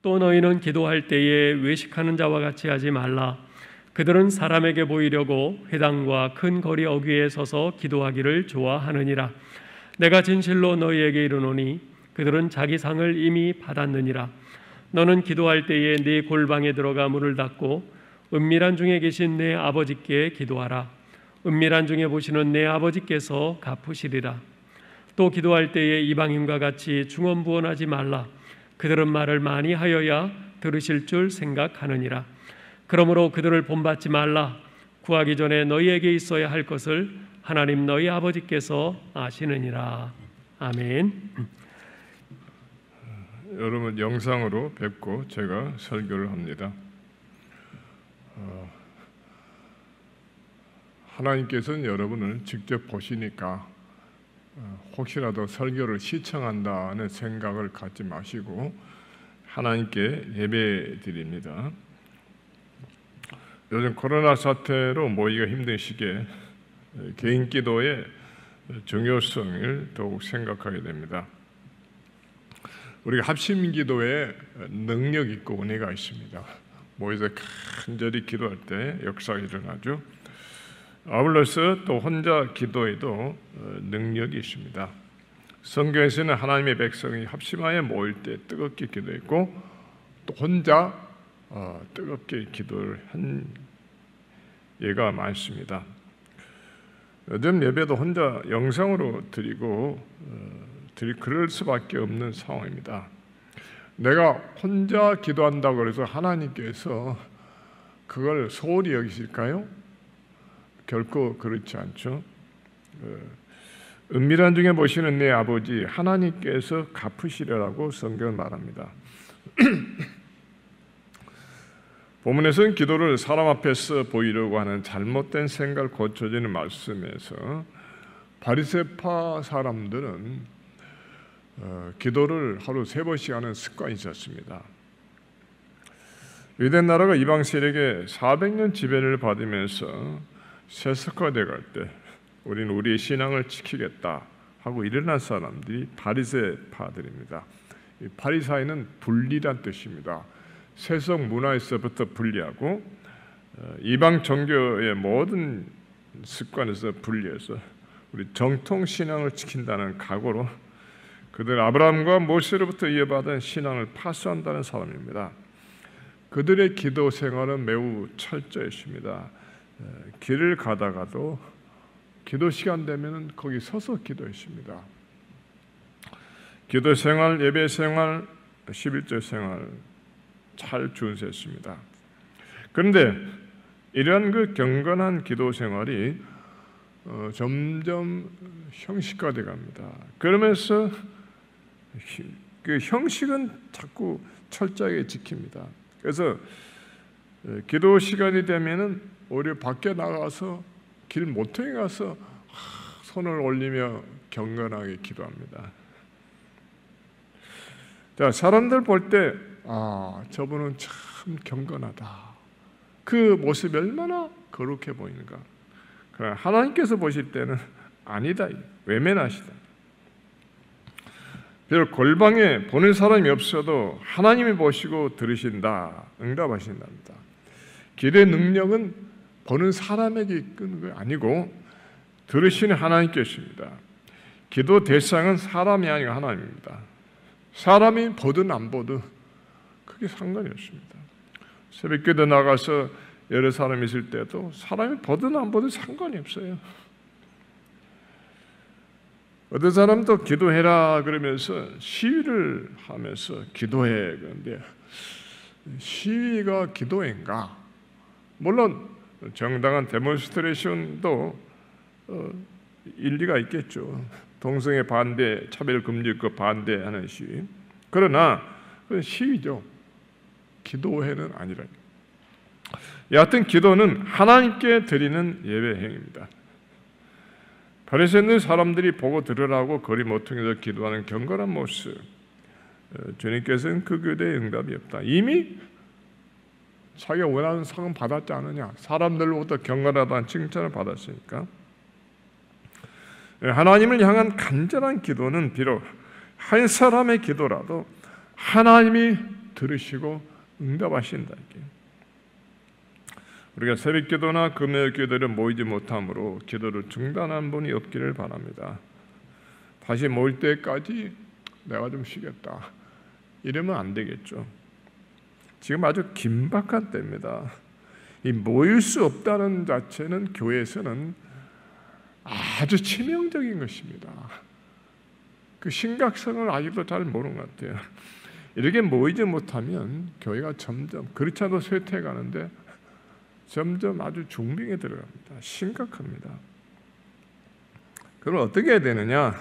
또 너희는 기도할 때에 외식하는 자와 같이 하지 말라. 그들은 사람에게 보이려고 회당과 큰 거리 어귀에 서서 기도하기를 좋아하느니라. 내가 진실로 너희에게 이르노니 그들은 자기 상을 이미 받았느니라. 너는 기도할 때에 네 골방에 들어가 문을 닫고 은밀한 중에 계신 내 아버지께 기도하라. 은밀한 중에 보시는 내 아버지께서 갚으시리라. 또 기도할 때에 이방인과 같이 중언부언하지 말라. 그들은 말을 많이 하여야 들으실 줄 생각하느니라. 그러므로 그들을 본받지 말라. 구하기 전에 너희에게 있어야 할 것을 하나님 너희 아버지께서 아시느니라. 아멘. 여러분 영상으로 뵙고 제가 설교를 합니다. 하나님께서는 여러분을 직접 보시니까 혹시라도 설교를 시청한다는 생각을 갖지 마시고 하나님께 예배 드립니다. 요즘 코로나 사태로 모이기가 힘든 시기에 개인 기도의 중요성을 더욱 생각하게 됩니다. 우리가 합심 기도에 능력 있고 은혜가 있습니다. 모여서 간절히 기도할 때 역사가 일어나죠. 아울러서 또 혼자 기도에도 능력이 있습니다. 성경에서는 하나님의 백성이 합심하여 모일 때 뜨겁게 기도했고 또 혼자 뜨겁게 기도를 한 예가 많습니다. 요즘 예배도 혼자 영상으로 드리고 그럴 수밖에 없는 상황입니다. 내가 혼자 기도한다고 해서 하나님께서 그걸 소홀히 여기실까요? 결코 그렇지 않죠. 은밀한 중에 보시는 내 아버지 하나님께서 갚으시리라고 성경은 말합니다. 본문에서는 기도를 사람 앞에서 보이려고 하는 잘못된 생각을 고쳐주는 말씀에서 바리새파 사람들은 기도를 하루 3번씩 하는 습관이 있었습니다. 유대 나라가 이방 세력에 400년 지배를 받으면서 세속화돼 갈 때 우리는 우리의 신앙을 지키겠다 하고 일어난 사람들이 바리새파들입니다. 바리사이는 분리란 뜻입니다. 세속 문화에서부터 분리하고 이방 종교의 모든 습관에서 분리해서 우리 정통 신앙을 지킨다는 각오로 그들 아브라함과 모세로부터 이어받은 신앙을 파수한다는 사람입니다. 그들의 기도 생활은 매우 철저했습니다. 길을 가다가도 기도 시간 되면 거기 서서 기도했습니다. 기도 생활, 예배 생활, 11조 생활 잘 준수했습니다. 그런데 이러한 그 경건한 기도 생활이 점점 형식화돼 갑니다. 그러면서 그 형식은 자꾸 철저하게 지킵니다. 그래서 기도 시간이 되면은 오히려 밖에 나가서 길 모퉁이에 가서 손을 올리며 경건하게 기도합니다. 자, 사람들 볼 때 저분은 참 경건하다. 그 모습이 얼마나 거룩해 보이는가. 그러나 하나님께서 보실 때는 아니다. 외면하시다. 비록 골방에 보는 사람이 없어도 하나님이 보시고 들으신다, 응답하신답니다. 기도의 능력은 보는 사람에게 이끄는 게 아니고 들으시는 하나님께십니다. 기도 대상은 사람이 아니고 하나님입니다. 사람이 보든 안 보든 크게 상관이 없습니다. 새벽기도 나가서 여러 사람이 있을 때도 사람이 보든 안 보든 상관이 없어요. 어떤 사람도 기도해라 그러면서 시위를 하면서 기도해. 그런데 시위가 기도인가? 물론 정당한 데몬스트레이션도 일리가 있겠죠. 동성애 반대, 차별금지법 반대하는 시위. 그러나 그건 시위죠. 기도회는 아니라. 여하튼 기도는 하나님께 드리는 예배 행위입니다. 바리새인들 사람들이 보고 들으라고 거리 모퉁이에서 기도하는 경건한 모습, 주님께서는 그 기도에 응답이 없다. 이미 자기가 원하는 상은 받았지 않느냐. 사람들로부터 경건하다는 칭찬을 받았으니까. 하나님을 향한 간절한 기도는 비록 한 사람의 기도라도 하나님이 들으시고 응답하신다. 우리가 새벽기도나 금요일기도를 모이지 못함으로 기도를 중단한 분이 없기를 바랍니다. 다시 모일 때까지 내가 좀 쉬겠다 이러면 안 되겠죠. 지금 아주 긴박한 때입니다. 이 모일 수 없다는 자체는 교회에서는 아주 치명적인 것입니다. 그 심각성을 아직도 잘 모르는 것 같아요. 이렇게 모이지 못하면 교회가 점점 그렇지 않아도 쇠퇴해가는데 점점 아주 중병에 들어갑니다. 심각합니다. 그럼 어떻게 해야 되느냐?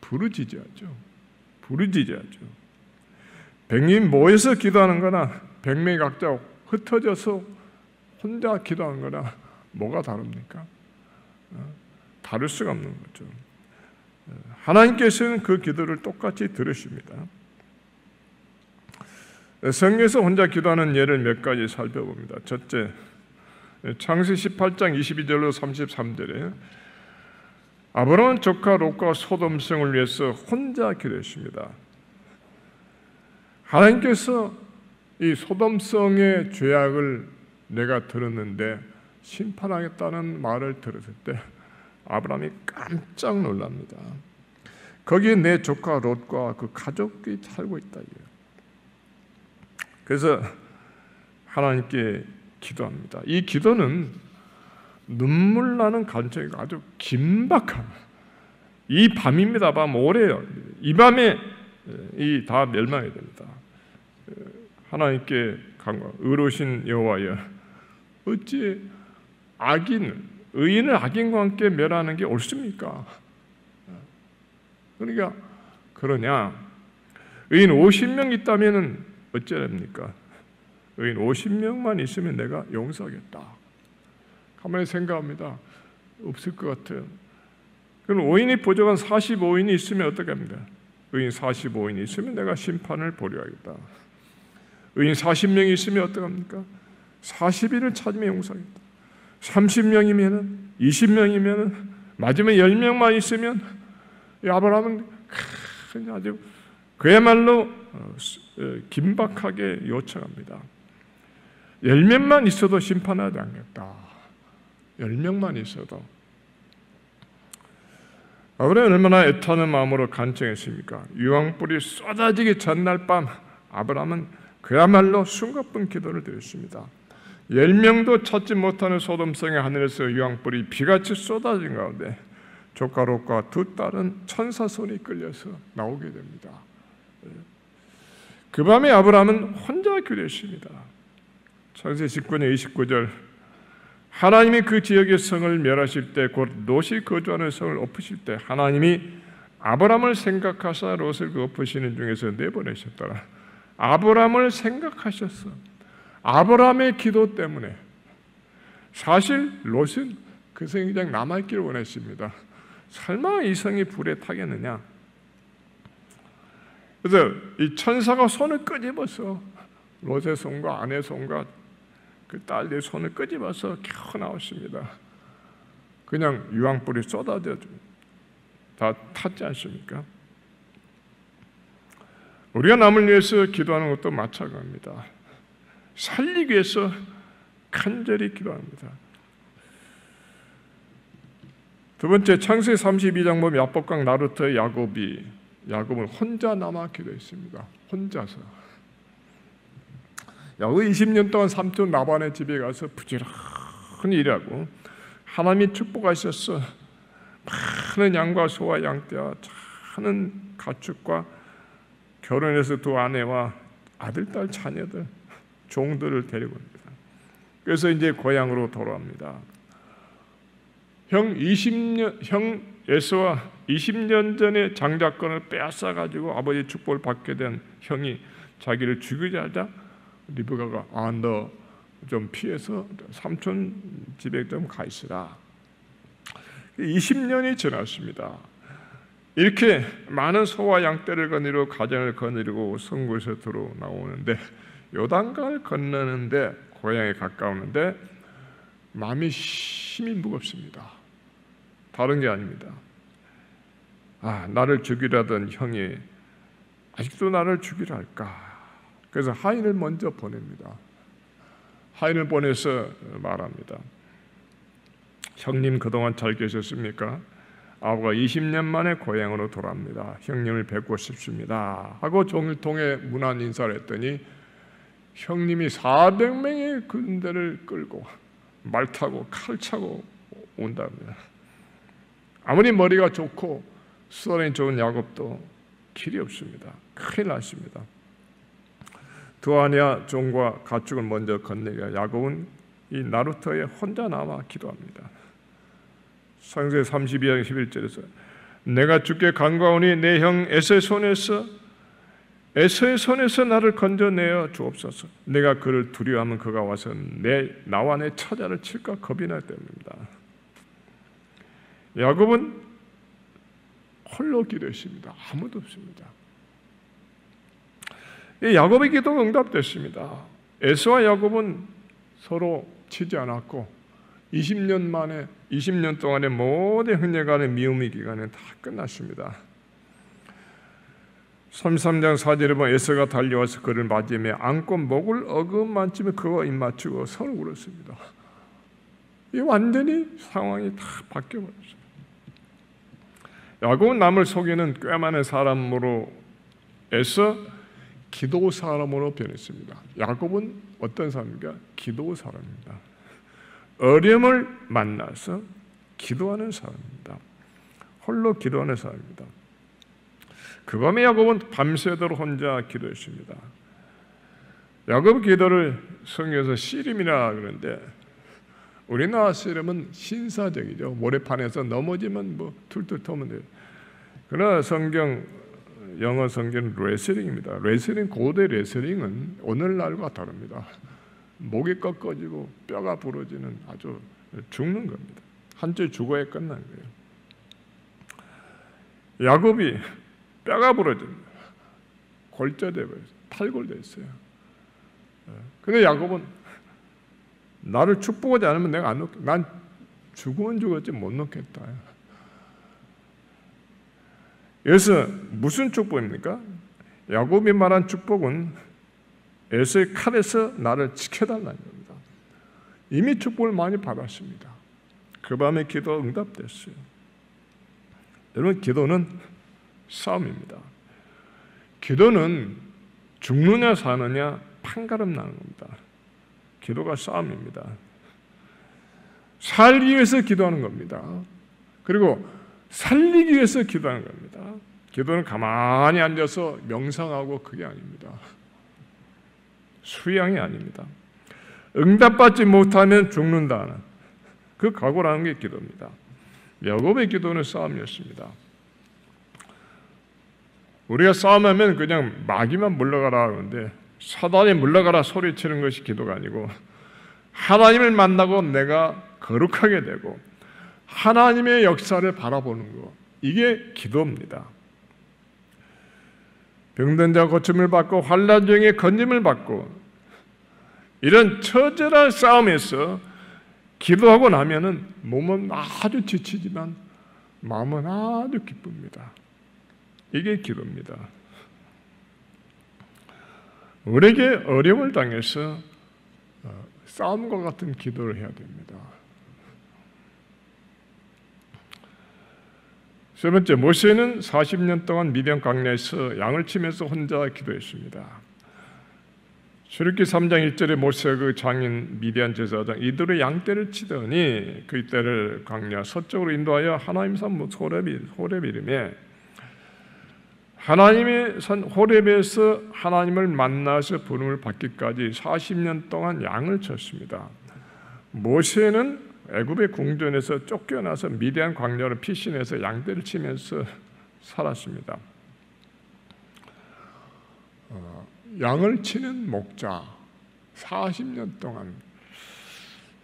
부르짖어야죠. 부르짖어야죠. 100명 모여서 기도하는 거나 100명이 각자 흩어져서 혼자 기도하는 거나 뭐가 다릅니까? 다를 수가 없는 거죠. 하나님께서는 그 기도를 똑같이 들으십니다. 성경에서 혼자 기도하는 예를 몇 가지 살펴봅니다. 첫째, 창세기 18장 22절로 33절에 아브라함은 조카 롯과 소돔성을 위해서 혼자 기도했습니다. 하나님께서 이 소돔성의 죄악을 내가 들었는데 심판하겠다는 말을 들었을 때 아브라함이 깜짝 놀랍니다. 거기에 내 조카 롯과 그 가족이 살고 있다. 그래서 하나님께 기도합니다. 이 기도는 눈물 나는 간청이 아주 긴박한 이 밤입니다. 밤 오래요. 이 밤에 이 다 멸망해야 됩니다. 하나님께 간구, 의로우신 여호와여, 어찌 의인을 악인과 함께 멸하는 게 옳습니까? 그러니까 그러냐? 의인 50명 있다면은 어쩌랍니까? 의인 50명만 있으면 내가 용서하겠다. 가만히 생각합니다. 없을 것 같아요. 그럼 5인이 부족한 45인이 있으면 어떻게 합니까? 의인 45인이 있으면 내가 심판을 보류하겠다. 의인 40명이 있으면 어떻게 합니까? 40인을 찾으면 용서하겠다. 30명이면 20명이면 마지막에 10명만 있으면 아브라함은 아주 그야말로 긴박하게 요청합니다. 10명만 있어도 심판하지 않겠다. 10명만 있어도. 아브라함은 얼마나 애타는 마음으로 간청했습니까? 유황불이 쏟아지기 전날 밤 아브라함은 그야말로 숨가쁜 기도를 드렸습니다. 10명도 찾지 못하는 소돔성의 하늘에서 유황불이 비같이 쏟아진 가운데 조카 롯과 두 딸은 천사 손이 끌려서 나오게 됩니다. 그 밤에 아브라함은 혼자 기도했습니다. 창세기 19장 29절 하나님이 그 지역의 성을 멸하실 때 곧 롯이 거주하는 성을 엎으실 때 하나님이 아브라함을 생각하사 롯을 그 엎으시는 중에서 내보내셨더라. 아브라함을 생각하셨어. 아브라함의 기도 때문에 사실 롯은 그 성이 그냥 남아있기를 원했습니다. 설마 이 성이 불에 타겠느냐? 그래서 이 천사가 손을 끄집어서 롯의 손과 아내 손과 그 딸의 손을 끄집어서 겨우 나왔습니다. 그냥 유황불이 쏟아져 다 탔지 않습니까? 우리가 남을 위해서 기도하는 것도 마찬가지입니다. 살리기 위해서 간절히 기도합니다. 두 번째, 창세기 32장 보면 야복강 나루터의 야곱은 혼자 남아 기도했습니다. 혼자서. 야곱이 20년 동안 삼촌 라반의 집에 가서 부지런히 일하고 하나님이 축복하셔서 많은 양과 소와 양떼와 많은 가축과 결혼해서 두 아내와 아들, 딸, 자녀들, 종들을 데리고 옵니다. 그래서 이제 고향으로 돌아옵니다. 형 에서와 20년 전에 장자권을 빼앗아 가지고 아버지 축복을 받게 된 형이 자기를 죽이자 하자 리브가가 너 좀 피해서 삼촌 집에 좀 가 있으라. 20년이 지났습니다. 이렇게 많은 소와 양떼를 거느리고 가정을 거느리고 성구에서 들어 나오는데 요단강을 건너는데 고향에 가까우는데 마음이 심히 무겁습니다. 다른 게 아닙니다. 나를 죽이려던 형이 아직도 나를 죽이려 할까? 그래서 하인을 먼저 보냅니다. 하인을 보내서 말합니다. 형님 그동안 잘 계셨습니까? 아버가 20년 만에 고향으로 돌아옵니다. 형님을 뵙고 싶습니다. 하고 종일 통해 문안 인사를 했더니 형님이 400명의 군대를 끌고 말 타고 칼 차고 온답니다. 아무리 머리가 좋고 수단이 좋은 야곱도 길이 없습니다. 큰일 났습니다. 두 아내와 종과 가축을 먼저 건네게 야곱은 이 나루터에 혼자 남아 기도합니다. 창세기 32장 11절에서 내가 주께 간구하오니 내 형 에서의 손에서 나를 건져내어 주옵소서. 내가 그를 두려워하면 그가 와서 나와 내 처자를 칠까 겁이 날 때입니다. 야곱은 홀로 기도했습니다. 아무도 없습니다. 이 야곱의 기도가 응답됐습니다. 에서와 야곱은 서로 치지 않았고 20년 동안의 모든 형제간의 미움의 기간은 다 끝났습니다. 33장 4절에 보면 에서가 달려와서 그를 맞으며 안고 목을 어긋만쯤에 그와 입맞추고 서로 울었습니다. 이 완전히 상황이 다 바뀌어버렸습니다. 야곱은 남을 속이는 꽤 많은 사람으로 에서 기도 사람으로 변했습니다. 야곱은 어떤 사람입니까? 기도 사람입니다. 어려움을 만나서 기도하는 사람입니다. 홀로 기도하는 사람입니다. 그 밤에 야곱은 밤새도록 혼자 기도했습니다. 야곱 기도를 성경에서 씨름이라 그러는데 우리나라 씨름은 신사적이죠. 모래판에서 넘어지면 뭐 툴툴 터면 돼요. 그러나 영어 성경은 레슬링입니다. 고대 레슬링은 오늘날과 다릅니다. 목이 꺾어지고 뼈가 부러지는 아주 죽는 겁니다. 한줄 죽어야 끝나는 거예요. 야곱이 뼈가 부러집니다. 골절돼 버렸어요. 탈골됐어요. 근데 야곱은 나를 축복하지 않으면 내가 안 놓겠다. 난 죽으면 죽었지 못 놓겠다. 그래서 무슨 축복입니까? 야곱이 말한 축복은 에서의 칼에서 나를 지켜달라는 겁니다. 이미 축복을 많이 받았습니다. 그 밤에 기도 응답됐어요. 여러분, 기도는 싸움입니다. 기도는 죽느냐 사느냐 판가름 나는 겁니다. 기도가 싸움입니다. 살기 위해서 기도하는 겁니다. 그리고 살리기 위해서 기도하는 겁니다. 기도는 가만히 앉아서 명상하고 그게 아닙니다. 수양이 아닙니다. 응답받지 못하면 죽는다는 그 각오라는 게 기도입니다. 야곱의 기도는 싸움이었습니다. 우리가 싸움하면 그냥 마귀만 물러가라 하는데 사단이 물러가라 소리치는 것이 기도가 아니고 하나님을 만나고 내가 거룩하게 되고 하나님의 역사를 바라보는 것, 이게 기도입니다. 병든 자 고침을 받고 환난 중에 건짐을 받고 이런 처절한 싸움에서 기도하고 나면은 몸은 아주 지치지만 마음은 아주 기쁩니다. 이게 기도입니다. 우리에게 어려움을 당해서 싸움과 같은 기도를 해야 됩니다. 세 번째, 모세는 40년 동안 미디안 광야에서 양을 치면서 혼자 기도했습니다. 출애굽기 3장 1절에 모세가 그 장인 미디안 제사장 이들의 양떼를 치더니 그 떼를 광야 서쪽으로 인도하여 하나님 산 호렙 이름에 하나님의 산 호렙에서 하나님을 만나서 부름을 받기까지 40년 동안 양을 쳤습니다. 모세는 애굽의 궁전에서 쫓겨나서 미디안 광야로 피신해서 양떼를 치면서 살았습니다. 양을 치는 목자 40년 동안,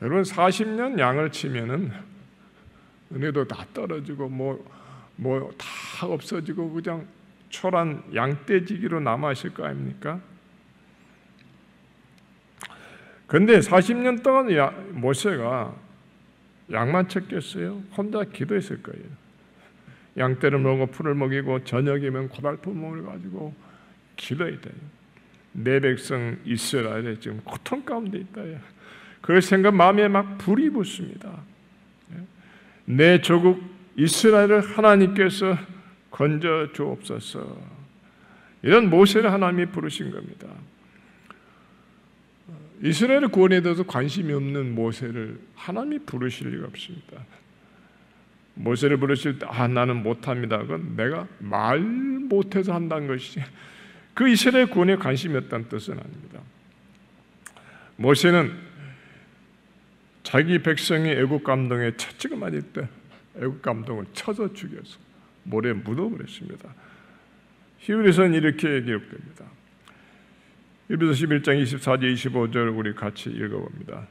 여러분 40년 양을 치면은 은혜도 다 떨어지고 뭐 다 없어지고 그냥 초란 양떼지기로 남아 있을 거 아닙니까? 그런데 40년 동안 모세가 양만 쳤겠어요? 혼자 기도했을 거예요. 양떼를 먹고 풀을 먹이고 저녁이면 고달픈 몸을 가지고 기도해야 돼요. 내 백성 이스라엘이 지금 고통 가운데 있다. 그 생각 마음에 막 불이 붙습니다. 내 조국 이스라엘을 하나님께서 건져 주옵소서. 이런 모세를 하나님이 부르신 겁니다. 이스라엘의 구원에 대해서 관심이 없는 모세를 하나님이 부르실 리가 없습니다. 모세를 부르실 때 나는 못합니다. 그건 내가 말 못해서 한다는 것이지 그 이스라엘 구원에 관심이 없다는 뜻은 아닙니다. 모세는 자기 백성이 애국 감동에 처치가 맞을 때 애국 감동을 쳐서 죽여서 모래에 묻어버렸습니다. 히브리서는 이렇게 기록됩니다. 히브리서 11장 24절 25절 우리 같이 읽어봅니다.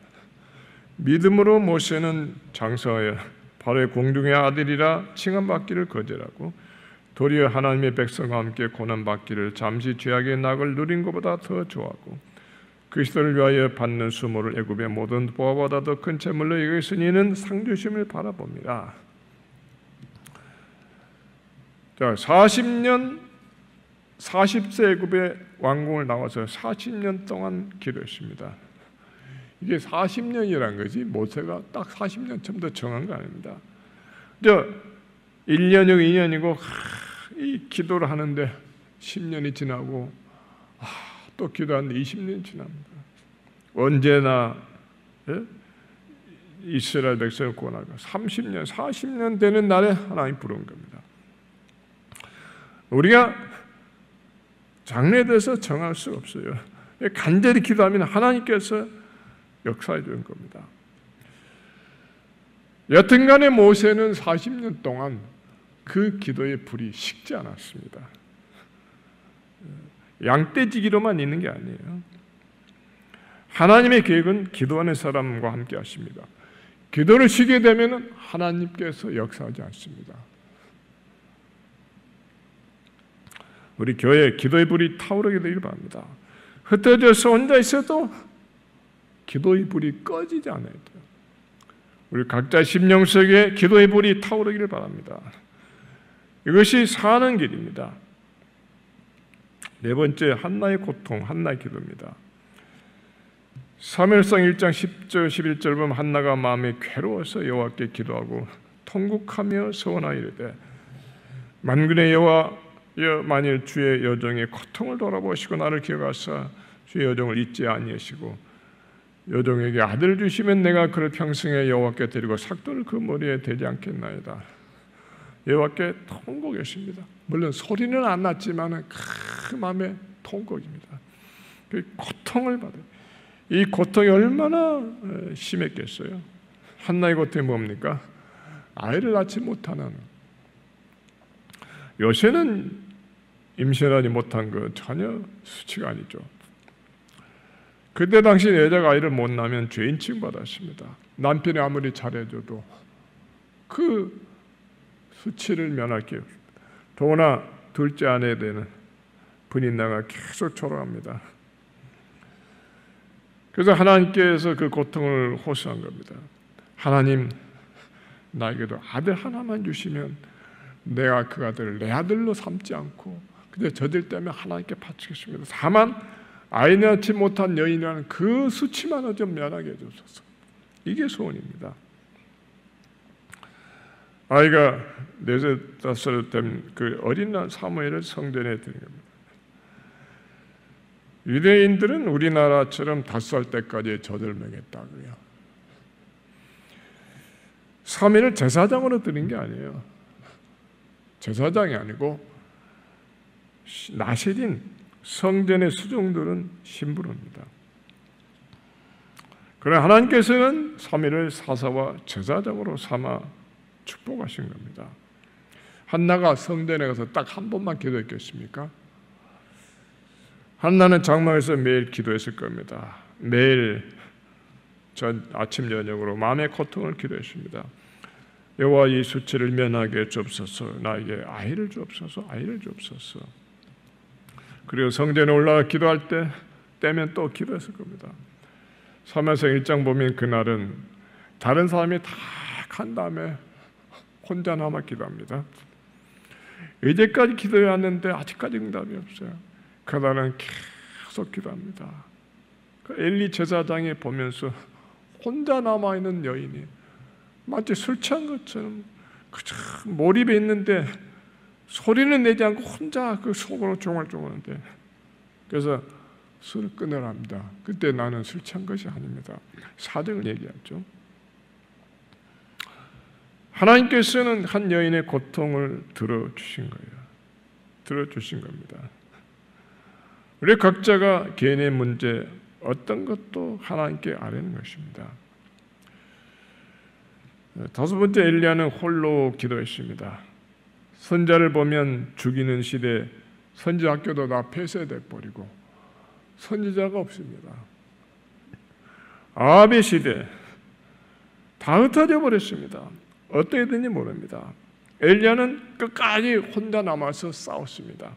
믿음으로 모세는 장성하여 바로의 공중의 아들이라 칭함받기를 거절하고 도리어 하나님의 백성과 함께 고난받기를 잠시 죄악의 낙을 누린 것보다 더 좋아하고 그리스도를 위하여 받는 수모를 애굽의 모든 보화보다 더 큰 재물로 여겼으니 이는 상 주심을 바라봅니다. 자, 40세 애굽의 왕궁을 나와서 40년 동안 기도했습니다. 이게 40년이란 거지 모세가 딱 40년 처음부터 정한 거 아닙니다. 1년이고 2년이고 이 기도를 하는데 10년이 지나고 또 기도하는데 20년이 지납니다. 언제나 이스라엘 백성을 구원하고 30년, 40년 되는 날에 하나님 부른 겁니다. 우리가 장래에 대해서 정할 수 없어요. 간절히 기도하면 하나님께서 역사해 주는 겁니다. 여튼간에 모세는 40년 동안 그 기도의 불이 식지 않았습니다. 양떼지기로만 있는 게 아니에요. 하나님의 계획은 기도하는 사람과 함께 하십니다. 기도를 쉬게 되면 하나님께서 역사하지 않습니다. 우리 교회에 기도의 불이 타오르게 되길 바랍니다. 흩어져서 혼자 있어도 기도의 불이 꺼지지 않아야 돼요. 우리 각자 심령 속에 기도의 불이 타오르기를 바랍니다. 이것이 사는 길입니다. 네 번째, 한나의 고통, 한나의 기도입니다. 사무엘상 1장 10절 11절 보면 한나가 마음이 괴로워서 여호와께 기도하고 통곡하며 소원하여 이르되 만군의 여호와여 만일 주의 여종의 고통을 돌아보시고 나를 기억하사 주의 여종을 잊지 아니하시고 여종에게 아들을 주시면 내가 그를 평생에 여호와께 드리고 삭도를 그 머리에 대지 않겠나이다. 여호와께 통곡했습니다. 물론 소리는 안 났지만 그 마음에 통곡입니다. 그 고통을 받아요. 이 고통이 얼마나 심했겠어요. 한나의 고통이 뭡니까? 아이를 낳지 못하는. 요새는 임신하지 못한 거 전혀 수치가 아니죠. 그때 당시 여자가 아이를 못 낳으면 죄인 취급받았습니다. 남편이 아무리 잘해줘도 그 수치를 면할 게 없습니다. 더구나 둘째 아내에 대한 분인나가 계속 초라합니다. 그래서 하나님께서 그 고통을 호소한 겁니다. 하나님, 나에게도 아들 하나만 주시면 내가 그 아들을 내 아들로 삼지 않고 그저 저들 때문에 하나님께 바치겠습니다. 다만 아이 낳지 못한 여인이라는 그 수치만을 좀 면하게 해주소서. 이게 소원입니다. 아이가 4살, 5살 된 그 어린 날 사무엘을 성전에 드린 겁니다. 유대인들은 우리나라처럼 5살 때까지 젖을 먹였다고요. 사무엘을 제사장으로 드린 게 아니에요. 제사장이 아니고 나실인 성전의 수종들은 신부로입니다. 그러나 하나님께서는 사무엘을 사사와 제사장으로 삼아 축복하신 겁니다. 한나가 성전에 가서 딱 한 번만 기도했겠습니까? 한나는 장막에서 매일 기도했을 겁니다. 매일 아침 저녁으로 마음의 고통을 기도했습니다. 여호와 이 수치를 면하게 주옵소서. 나에게 아이를 주옵소서. 아이를 주옵소서. 그리고 성전에 올라가 기도할 때면 또 기도했을 겁니다. 사무엘상 1장 보면 그날은 다른 사람이 다 간 다음에 혼자 남아 기도합니다. 이제까지 기도해 왔는데 아직까지 응답이 없어요. 그날은 계속 기도합니다. 그 엘리 제사장이 보면서 혼자 남아있는 여인이 마치 술 취한 것처럼 그저 몰입해 있는데 소리는 내지 않고 혼자 그 속으로 중얼중얼하는데, 그래서 술을 끊으랍니다. 그때 나는 술 취한 것이 아닙니다. 사정을 얘기하죠. 하나님께서는 한 여인의 고통을 들어주신 거예요. 들어주신 겁니다. 우리 각자가 개인의 문제 어떤 것도 하나님께 아뢰는 것입니다. 다섯 번째, 엘리야는 홀로 기도했습니다. 선자를 보면 죽이는 시대 선지자 학교도 다 폐쇄돼 버리고 선지자가 없습니다. 아합의 시대 다 흩어져 버렸습니다. 어떻게 되는지 모릅니다. 엘리야는 끝까지 혼자 남아서 싸웠습니다.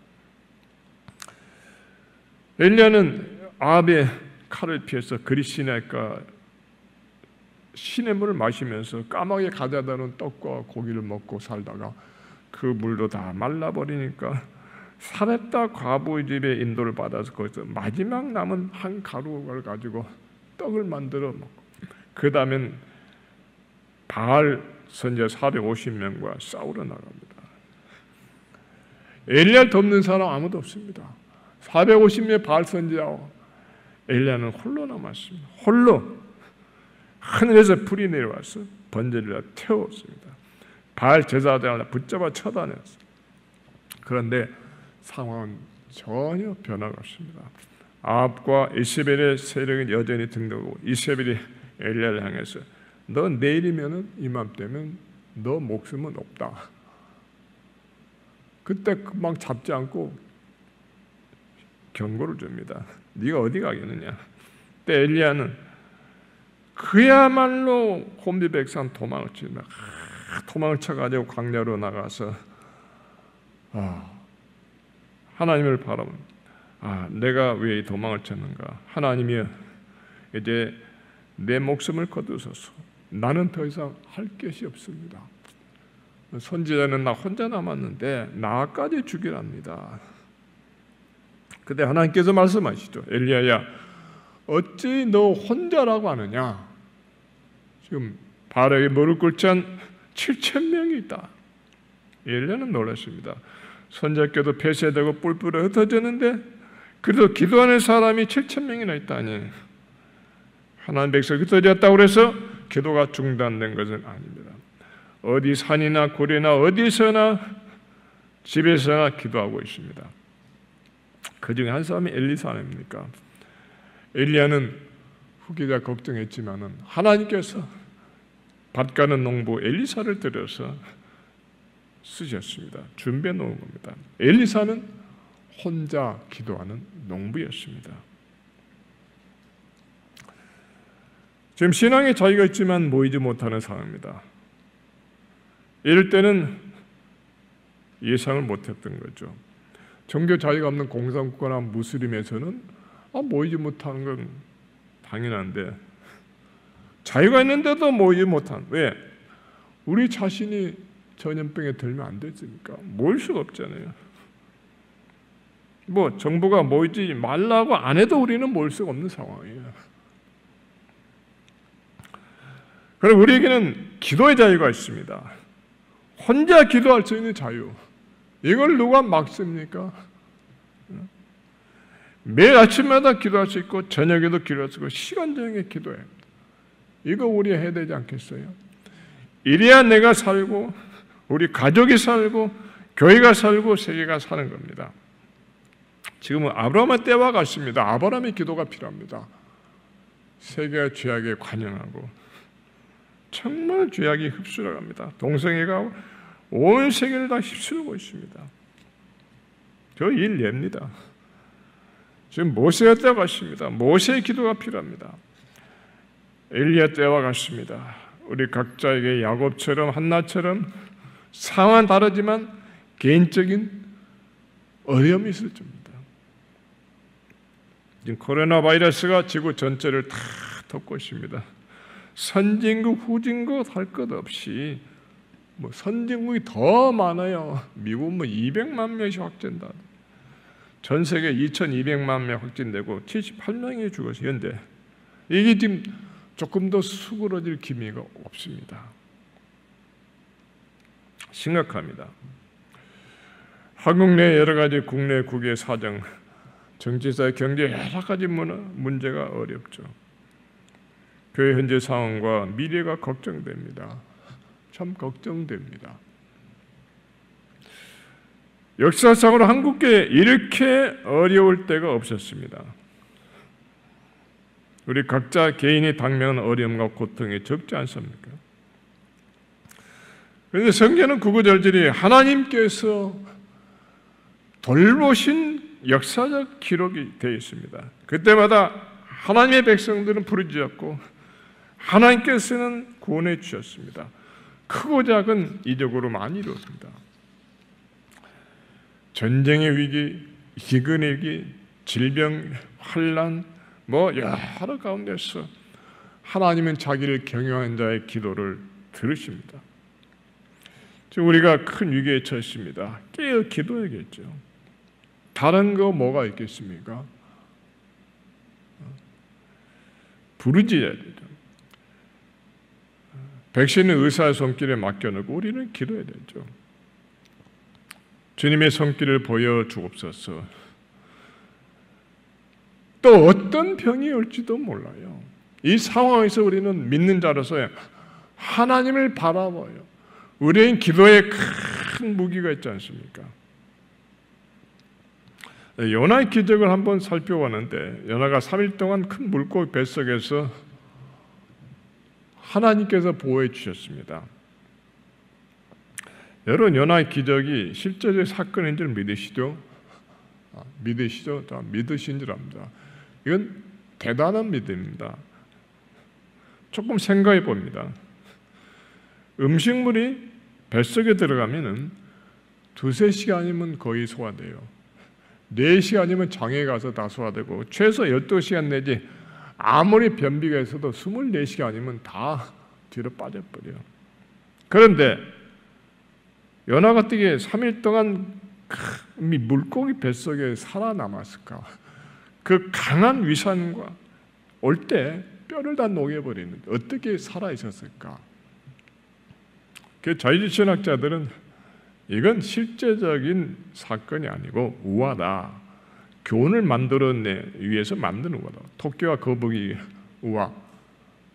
엘리야는 아합의 칼을 피해서 그리시네가 시냇물을 마시면서 까마귀에 가져다 놓은 떡과 고기를 먹고 살다가 그 물도 다 말라버리니까 사렙다 과부의 집에 인도를 받아서 거기서 마지막 남은 한 가루를 가지고 떡을 만들어 먹고, 그 다음엔 바알 선지자 450명과 싸우러 나갑니다. 엘리야를 돕는 사람 아무도 없습니다. 450명의 바알 선지자와 엘리야는 홀로 남았습니다. 홀로 하늘에서 불이 내려와서 번제를 태웠습니다. 바알 제사장을 붙잡아 처단했습니다. 그런데 상황은 전혀 변화가 없습니다. 아합과 이세벨의 세력은 여전히 등등하고, 이세벨이 엘리야를 향해서 너 내일이면은 이맘때면 너 목숨은 없다. 그때 금방 잡지 않고 경고를 줍니다. 네가 어디 가겠느냐. 그때 엘리야는 그야말로 혼비 백산 도망을 칩니다. 도망을 쳐가지고 광야로 나가서 하나님을 바라보는, 내가 왜 도망을 쳤는가. 하나님이여, 이제 내 목숨을 거두소서. 나는 더 이상 할 것이 없습니다. 선지자는 나 혼자 남았는데 나까지 죽이랍니다. 그때 하나님께서 말씀하시죠. 엘리야야, 어찌 너 혼자라고 하느냐. 지금 바알에게 무릎 꿇지 한 7,000명이 있다. 엘리야는 놀랐습니다. 선지자께도 폐쇄되고 뿔뿔이 흩어졌는데 그래도 기도하는 사람이 7,000명이나 있다니. 하나님 백성이 흩어졌다고 해서 기도가 중단된 것은 아닙니다. 어디 산이나 고리나 어디서나 집에서나 기도하고 있습니다. 그 중에 한 사람이 엘리사 아닙니까? 엘리야는 후계자 걱정했지만은 하나님께서 밭 가는 농부 엘리사를 들여서 쓰셨습니다. 준비해 놓은 겁니다. 엘리사는 혼자 기도하는 농부였습니다. 지금 신앙에 자유가 있지만 모이지 못하는 상황입니다. 이럴 때는 예상을 못했던 거죠. 종교 자유가 없는 공산국가나 무슬림에서는 모이지 못하는 건 당연한데, 자유가 있는데도 모이지 못한, 왜? 우리 자신이 전염병에 들면 안 되니까 모일 수가 없잖아요. 정부가 모이지 말라고 안 해도 우리는 모일 수가 없는 상황이에요. 그럼 우리에게는 기도의 자유가 있습니다. 혼자 기도할 수 있는 자유. 이걸 누가 막습니까? 매일 아침마다 기도할 수 있고 저녁에도 기도할 수 있고 시간 정해 기도해야 합니다. 이거 우리 해야 되지 않겠어요? 이래야 내가 살고 우리 가족이 살고 교회가 살고 세계가 사는 겁니다. 지금은 아브라함의 때와 같습니다. 아브라함의 기도가 필요합니다. 세계가 죄악에 관영하고 정말 죄악이 흡수를 합니다. 동성애가 온 세계를 다 휩쓸고 있습니다. 저 일 냅니다. 지금 모세의 때와 같습니다. 모세의 기도가 필요합니다. 엘리야 때와 같습니다. 우리 각자에게 야곱처럼 한나처럼 상황은 다르지만 개인적인 어려움이 있을 겁니다. 지금 코로나 바이러스가 지구 전체를 다 덮고 있습니다. 선진국, 후진국 할 것 없이 선진국이 더 많아요. 미국 200만 명씩 확진다. 전 세계 2,200만 명 확진되고 78명이 죽어서 현재 이게 지금 조금 더 수그러질 기미가 없습니다. 심각합니다. 한국 내 여러 가지 국내 국외 사정, 정치사, 경제 여러 가지 문제가 어렵죠. 교회 현재 상황과 미래가 걱정됩니다. 참 걱정됩니다. 역사상으로 한국교회 이렇게 어려울 때가 없었습니다. 우리 각자 개인이 당면한 어려움과 고통이 적지 않습니까? 그런데 성경은 구구절절히 하나님께서 돌보신 역사적 기록이 되어 있습니다. 그때마다 하나님의 백성들은 부르짖었고 하나님께서는 구원해 주셨습니다. 크고 작은 이적으로 많이 이루어집니다. 전쟁의 위기, 기근의 위기, 질병, 환난, 여러 가운데서 하나님은 자기를 경외하는 자의 기도를 들으십니다. 지금 우리가 큰 위기에 처했습니다. 깨어 기도해야겠죠. 다른 거 뭐가 있겠습니까? 부르짖어야 되죠. 백신은 의사의 손길에 맡겨놓고 우리는 기도해야 되죠. 주님의 손길을 보여주옵소서. 또 어떤 병이 올지도 몰라요. 이 상황에서 우리는 믿는 자로서 하나님을 바라봐요. 우리의 기도에 큰 무기가 있지 않습니까? 요나의 기적을 한번 살펴봤는데 요나가 3일 동안 큰 물고기 뱃속에서 하나님께서 보호해 주셨습니다. 여러분, 요나의 기적이 실제적 사건인 줄 믿으시죠? 믿으시죠? 다 믿으신 줄 압니다. 이건 대단한 믿음입니다. 조금 생각해 봅니다. 음식물이 뱃속에 들어가면은 2-3시간이면 거의 소화돼요. 4시간이면 장에 가서 다 소화되고 최소 12시간 내지 아무리 변비가 있어도 24시간이면 다 뒤로 빠져버려요. 그런데 요나가 어떻게 3일 동안 물고기 뱃속에 살아남았을까? 그 강한 위산과 올 때 뼈를 다 녹여버리는데 어떻게 살아있었을까? 그 자유주의 신학자들은 이건 실제적인 사건이 아니고 우화다. 교훈을 만들어내 위해서 만든 우화다. 토끼와 거북이 우화.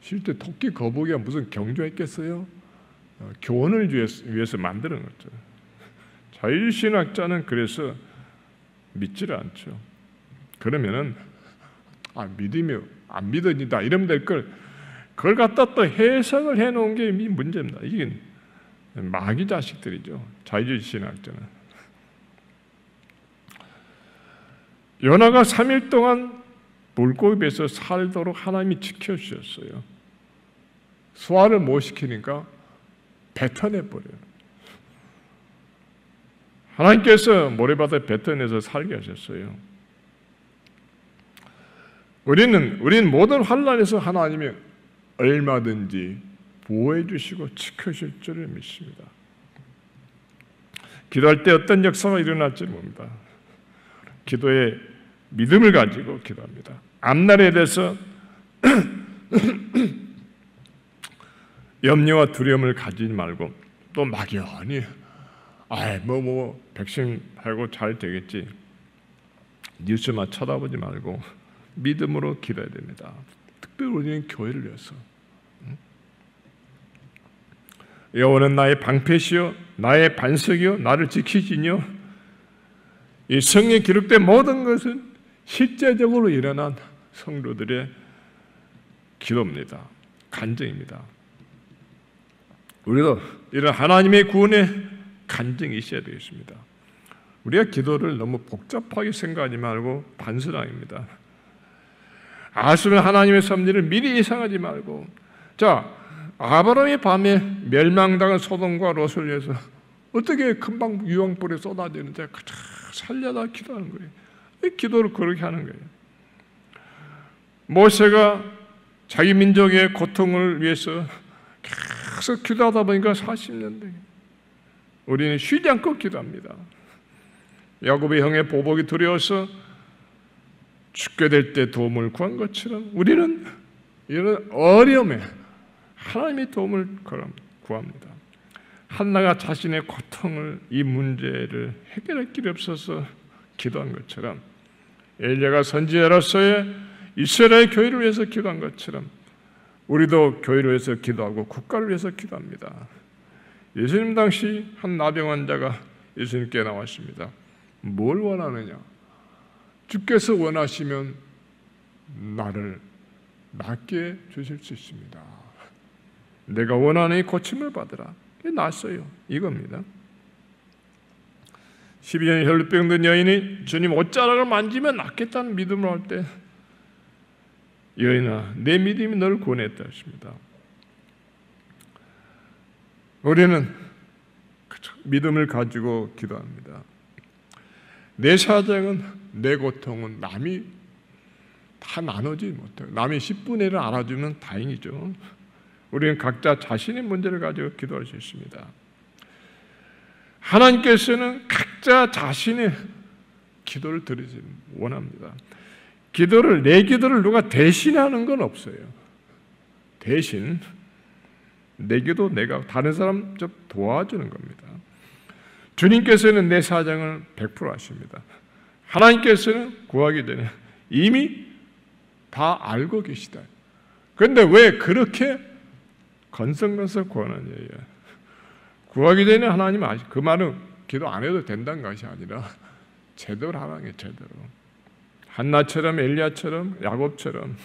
실제 토끼 거북이가 무슨 경주했겠어요? 교훈을 위해서 만드는 거죠. 자유주의 신학자는 그래서 믿지를 않죠. 그러면은 믿으며 안 믿어진다 이러면 될 걸 그걸 갖다 또 해석을 해놓은 게 문제입니다. 이게 마귀 자식들이죠. 자유주의 신학자는. 요나가 3일 동안 물고기 배에서 살도록 하나님이 지켜주셨어요. 소화를 못 시키니까 뱉어내버려요. 하나님께서 모래바다에 뱉어내서 살게 하셨어요. 우리는 모든 환난에서 하나님이 얼마든지 보호해 주시고 지켜줄 줄을 믿습니다. 기도할 때 어떤 역사가 일어날지 모릅니다. 기도에 믿음을 가지고 기도합니다. 앞날에 대해서 염려와 두려움을 가지지 말고 또 막연히 백신 하고 잘 되겠지 뉴스만 쳐다보지 말고 믿음으로 기도해야 됩니다. 특별히 우리는 교회를 위해서. 여호와는 나의 방패시요 나의 반석이요 나를 지키시니요. 이 성경에 기록된 모든 것은 실제적으로 일어난 성도들의 기도입니다. 간증입니다. 우리도 이런 하나님의 구원에 간증이 있어야 되겠습니다. 우리가 기도를 너무 복잡하게 생각하지 말고 단순합니다. 아수르 하나님의 섭리를 미리 예상하지 말고 아브라함이 밤에 멸망당한 소돔과 롯을 위해서 어떻게 금방 유황불에 쏟아지는데 살려다 기도하는 거예요. 기도를 그렇게 하는 거예요. 모세가 자기 민족의 고통을 위해서 계속 기도하다 보니까 40년 된 우리는 쉬지 않고 기도합니다. 야곱의 형의 보복이 두려워서 죽게 될 때 도움을 구한 것처럼 우리는 이런 어려움에 하나님의 도움을 구합니다. 한나가 자신의 고통을, 이 문제를 해결할 길이 없어서 기도한 것처럼, 엘리야가 선지자로서의 이스라엘 교회를 위해서 기도한 것처럼 우리도 교회를 위해서 기도하고 국가를 위해서 기도합니다. 예수님 당시 한 나병 환자가 예수님께 나왔습니다. 뭘 원하느냐? 주께서 원하시면 나를 낫게 주실 수 있습니다. 내가 원하는 이 고침을 받으라. 낫어요. 이겁니다. 12년 혈루병 든 여인이 주님 옷자락을 만지면 낫겠다는 믿음을 할 때, 여인아, 내 믿음이 너를 구원했다 했습니다. 우리는 믿음을 가지고 기도합니다. 내 사정은, 내 고통은 남이 다 나누지 못해요. 남이 10분의 1을 알아주면 다행이죠. 우리는 각자 자신의 문제를 가지고 기도할 수 있습니다. 하나님께서는 각자 자신의 기도를 들으시기 원합니다. 내 기도를 누가 대신하는 건 없어요. 대신 내 기도 내가 다른 사람 좀 도와주는 겁니다. 주님께서는 내 사정을 100% 아십니다. 하나님께서는 구하기 전에 이미 다 알고 계시다. 그런데 왜 그렇게 건성건성 구하느냐예요. 구하기 전에 하나님 아시. 그 말은 기도 안 해도 된다는 것이 아니라 제대로 하라는 게 제대로. 한나처럼 엘리야처럼 야곱처럼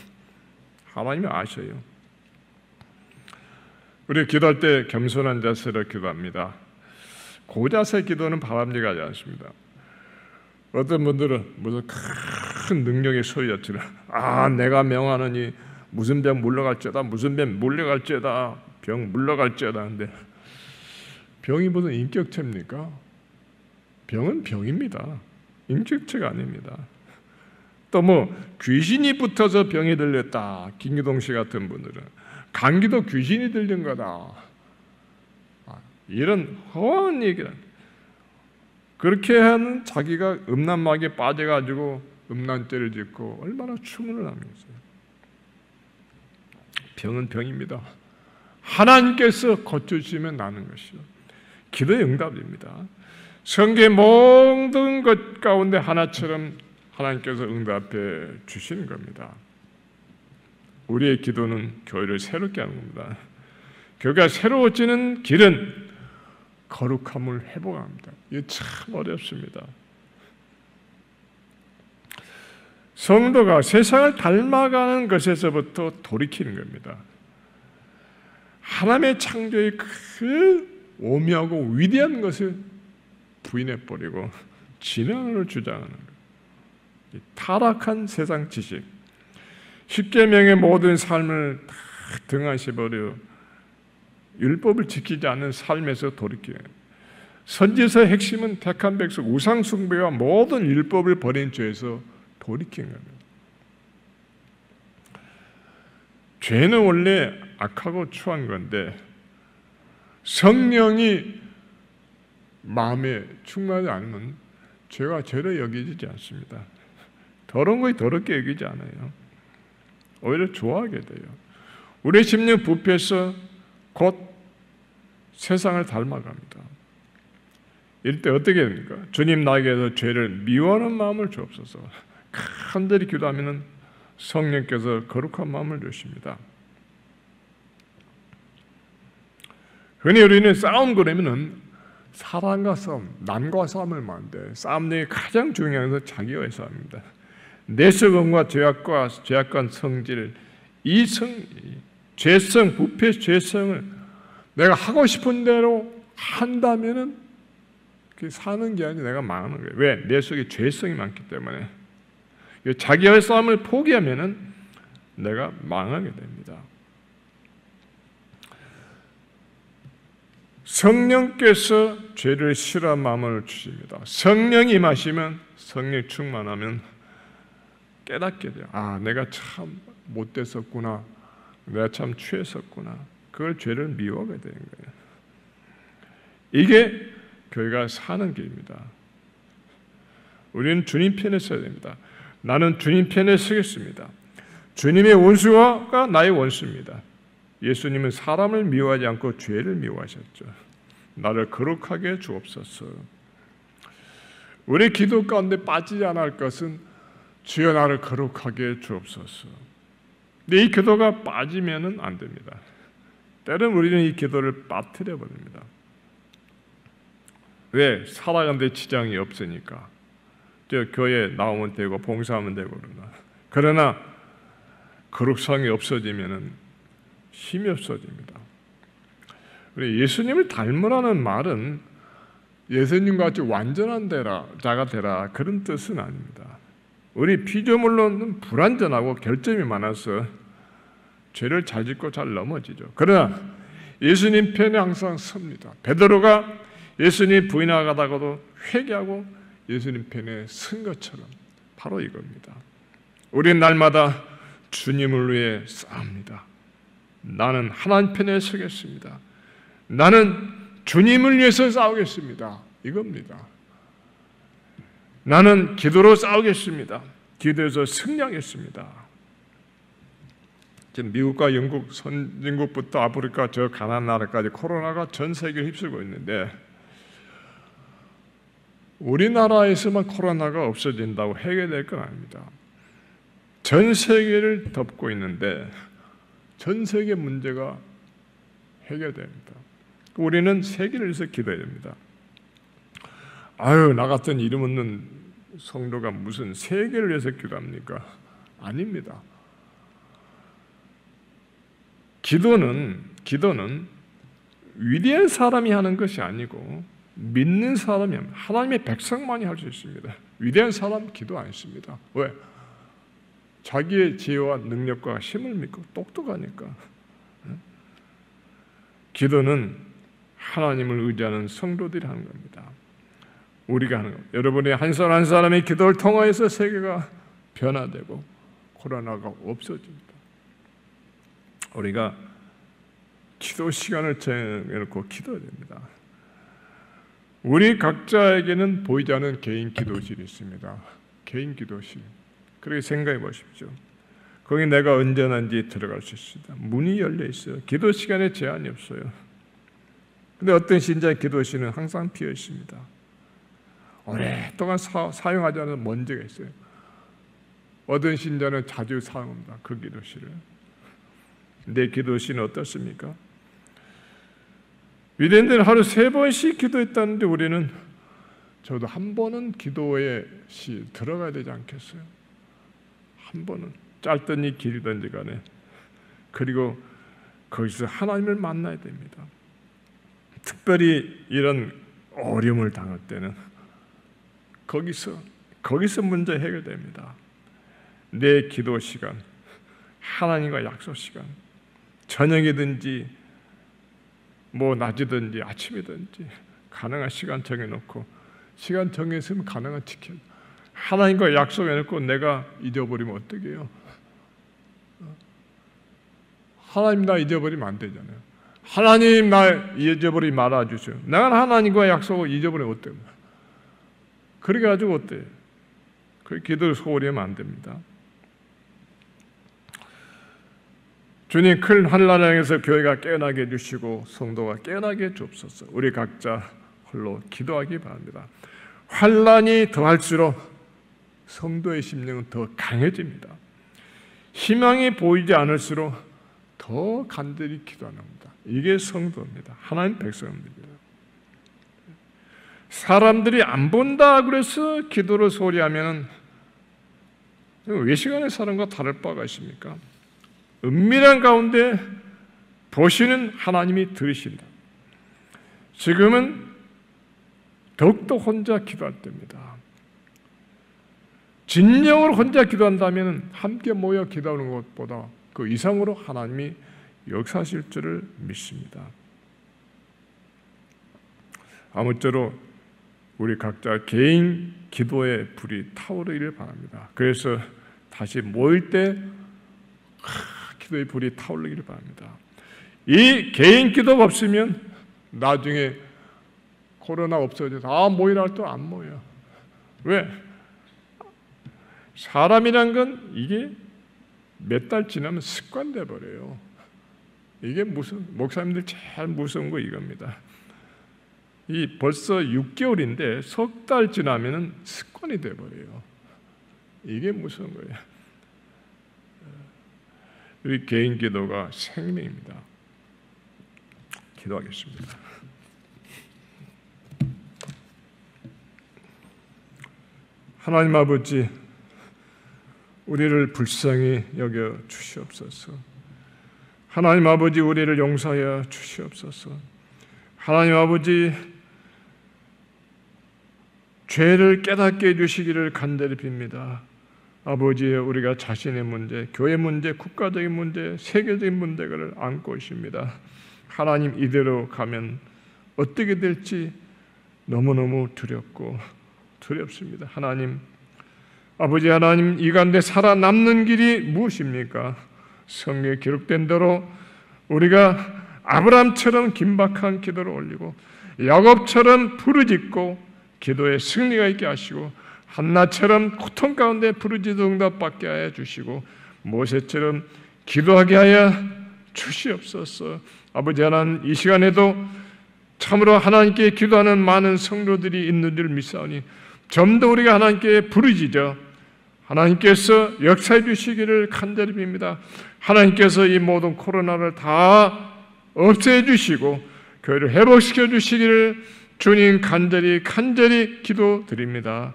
하나님이 아셔요. 우리 기도할 때 겸손한 자세로 기도합니다. 고자세 기도는 바람직하지 않습니다. 어떤 분들은 무슨 큰 능력의 소유자처럼 내가 명하느니 무슨 병 물러갈지어다, 무슨 병 물러갈지어다, 병 물러갈지어다 하는데 병이 무슨 인격체입니까? 병은 병입니다. 인격체가 아닙니다. 또 귀신이 붙어서 병이 들렸다. 김기동 씨 같은 분들은 감기도 귀신이 들린 거다. 이런 허한 얘기를 그렇게 하는 자기가 음란막에 빠져가지고 음란죄를 짓고 얼마나 추문을 하면서요. 병은 병입니다. 하나님께서 고쳐주시면 나는 것이요. 기도의 응답입니다. 성경의 모든 것 가운데 하나처럼 하나님께서 응답해 주시는 겁니다. 우리의 기도는 교회를 새롭게 하는 겁니다. 교회가 새로워지는 길은 거룩함을 회복합니다. 이게 참 어렵습니다. 성도가 세상을 닮아가는 것에서부터 돌이키는 겁니다. 하나님의 창조의 그 오묘하고 위대한 것을 부인해버리고 진화론을 주장하는 거예요. 타락한 세상 지식, 십계명의 모든 삶을 다 등하시버려 율법을 지키지 않는 삶에서 돌이키는 거예요. 선지서의 핵심은 택한 백성 우상 숭배와 모든 율법을 버린 죄에서 돌이키는 겁니다. 죄는 원래 악하고 추한 건데 성령이 마음에 충만하지 않으면 죄가 죄로 여기지 않습니다. 더러운 것이 더럽게 여기지 않아요. 오히려 좋아하게 돼요. 우리의 심령 부패해서 곧 세상을 닮아갑니다. 이럴 때 어떻게 됩니까? 주님 나에게서 죄를 미워하는 마음을 주옵소서. 간절히 기도하면 성령께서 거룩한 마음을 주십니다. 흔히 우리는 싸움 그러면은 사람과 싸움, 남과 싸움을 말하는데 싸움 중에 가장 중요한 것은 자기와의 싸움입니다. 내 성과 죄악과 성질, 죄성, 부패 죄성을 내가 하고 싶은 대로 한다면은 그게 사는 게 아니라 내가 망하는 거예요. 왜? 내 속에 죄성이 많기 때문에. 자기와의 싸움을 포기하면은 내가 망하게 됩니다. 성령께서 죄를 싫어하는 마음을 주십니다. 성령이 임하시면 성령 충만하면 깨닫게 돼요. 내가 참 못됐었구나. 내가 참 취했었구나. 그걸 죄를 미워하게 되는 거예요. 이게 교회가 사는 길입니다. 우리는 주님 편에 서야 됩니다. 나는 주님 편에 서겠습니다. 주님의 원수가 나의 원수입니다. 예수님은 사람을 미워하지 않고 죄를 미워하셨죠. 나를 거룩하게 주옵소서. 우리 기도 가운데 빠지지 않을 할 것은 주여 나를 거룩하게 주옵소서. 근데 이 기도가 빠지면 안 됩니다. 때로는 우리는 이 기도를 빠뜨려 버립니다. 왜? 살아가는데 지장이 없으니까. 저 교회 나오면 되고 봉사하면 되고 그러나 거룩성이 없어지면 힘이 없어집니다. 우리 예수님을 닮으라는 말은 예수님과 같이 완전한 자가 되라 그런 뜻은 아닙니다. 우리 피조물로는 불완전하고 결점이 많아서 죄를 잘 짓고 잘 넘어지죠. 그러나 예수님 편에 항상 섭니다. 베드로가 예수님 부인하다가도 회개하고 예수님 편에 선 것처럼 바로 이겁니다. 우리는 날마다 주님을 위해 싸웁니다. 나는 하나님 편에 서겠습니다. 나는 주님을 위해서 싸우겠습니다. 이겁니다. 나는 기도로 싸우겠습니다. 기도에서 승리하겠습니다. 지금 미국과 영국 선진국부터 아프리카 저 가나안 나라까지 코로나가 전 세계를 휩쓸고 있는데 우리나라에서만 코로나가 없어진다고 해결될 건 아닙니다. 전 세계를 덮고 있는데 전 세계 문제가 해결됩니다. 우리는 세계를 위해서 기도해야 됩니다. 아유, 나 같은 이름 없는 성도가 무슨 세계를 위해서 기도합니까? 아닙니다. 기도는 위대한 사람이 하는 것이 아니고 믿는 사람이 합니다. 하나님의 백성만이 할 수 있습니다. 위대한 사람 기도 안 했습니다. 왜? 자기의 지혜와 능력과 힘을 믿고 똑똑하니까. 기도는 하나님을 의지하는 성도들이 하는 겁니다. 우리가 하는 겁니다. 여러분의 한 사람 한 사람의 기도를 통하여서 세계가 변화되고 코로나가 없어집니다. 우리가 기도 시간을 정해놓고 기도해야 됩니다. 우리 각자에게는 보이지 않는 개인 기도실이 있습니다. 개인 기도실. 그렇게 생각해 보십시오. 거기 내가 언제든지 들어갈 수 있습니다. 문이 열려 있어요. 기도 시간에 제한이 없어요. 근데 어떤 신자의 기도실은 항상 비어 있습니다. 오랫동안 사용하지 않은 먼지가 있어요. 어떤 신자는 자주 사용합니다. 그 기도실을. 내 기도실은 어떻습니까? 유대인들은 하루 3번씩 기도했다는데 우리는 저도 한 번은 기도에 들어가야 되지 않겠어요? 한 번은 짧든지 길든지 간에 그리고 거기서 하나님을 만나야 됩니다. 특별히 이런 어려움을 당할 때는 거기서 문제 해결됩니다. 내 기도 시간, 하나님과 약속 시간, 저녁이든지 낮이든지 아침이든지 가능한 시간 정해놓고 시간 정했으면 가능한 지켜. 하나님과 약속해놓고 내가 잊어버리면 어떻게 해요? 하나님 나 잊어버리면 안 되잖아요. 하나님 나 잊어버리지 말아주세요. 내가 하나님과 약속을 잊어버리면 어때요? 그렇게 가지고 어때요? 그 기도를 소홀히 하면 안 됩니다. 주님 큰 환난을 향해서 교회가 깨어나게 해주시고 성도가 깨어나게 해주옵소서. 우리 각자 홀로 기도하기 바랍니다. 환난이 더할수록 성도의 심령은 더 강해집니다. 희망이 보이지 않을수록 더 간절히 기도하는 겁니다. 이게 성도입니다. 하나님 백성입니다. 사람들이 안 본다 그래서 기도를 소홀히 하면 외식하는 사람과 다를 바가 있습니까? 은밀한 가운데 보시는 하나님이 들으신다. 지금은 더욱더 혼자 기도할 때입니다. 진정으로 혼자 기도한다면 함께 모여 기도하는 것보다 그 이상으로 하나님이 역사하실 줄을 믿습니다. 아무쪼록 우리 각자 개인 기도의 불이 타오르기를 바랍니다. 그래서 다시 모일 때 기도의 불이 타오르기를 바랍니다. 이 개인 기도가 없으면 나중에 코로나 없어져서 모이라 할 때 안 모여. 왜? 사람이란 건 이게 몇 달 지나면 습관돼 버려요. 이게 무슨 목사님들 제일 무서운 거 이겁니다. 이 벌써 6개월인데 석 달 지나면은 습관이 돼 버려요. 이게 무서운 거예요. 우리 개인 기도가 생명입니다. 기도하겠습니다. 하나님 아버지, 우리를 불쌍히 여겨 주시옵소서. 하나님 아버지, 우리를 용서하여 주시옵소서. 하나님 아버지, 죄를 깨닫게 해주시기를 간절히 빕니다. 아버지, 우리가 자신의 문제, 교회 문제, 국가적인 문제, 세계적인 문제를 안고 있습니다. 하나님, 이대로 가면 어떻게 될지 너무너무 두렵고 두렵습니다. 하나님, 아버지 하나님, 이 가운데 살아남는 길이 무엇입니까? 성경에 기록된 대로 우리가 아브라함처럼 긴박한 기도를 올리고 야곱처럼 부르짖고 기도에 승리가 있게 하시고 한나처럼 고통 가운데 부르짖어 응답받게 하여 주시고 모세처럼 기도하게 하여 주시옵소서. 아버지 하나님, 이 시간에도 참으로 하나님께 기도하는 많은 성도들이 있는 줄 믿사오니 좀 더 우리가 하나님께 부르짖어 하나님께서 역사해 주시기를 간절히 빕니다. 하나님께서 이 모든 코로나를 다 없애 주시고 교회를 회복시켜 주시기를 주님 간절히 기도드립니다.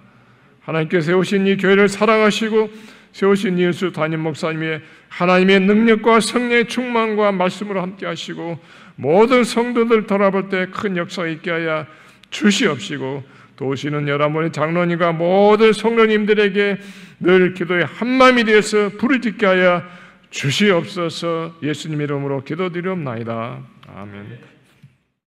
하나님께서 세우신 이 교회를 사랑하시고 세우신 예수 담임 목사님의 하나님의 능력과 성령의 충만과 말씀으로 함께 하시고 모든 성도들 돌아볼 때 큰 역사 있게 하여 주시옵시고 도우시는 여러분의 장로님과 모든 성도님들에게 늘 기도의 한마음이 되어서 부르짖게 하여 주시옵소서. 예수님 이름으로 기도드리옵나이다. 아멘.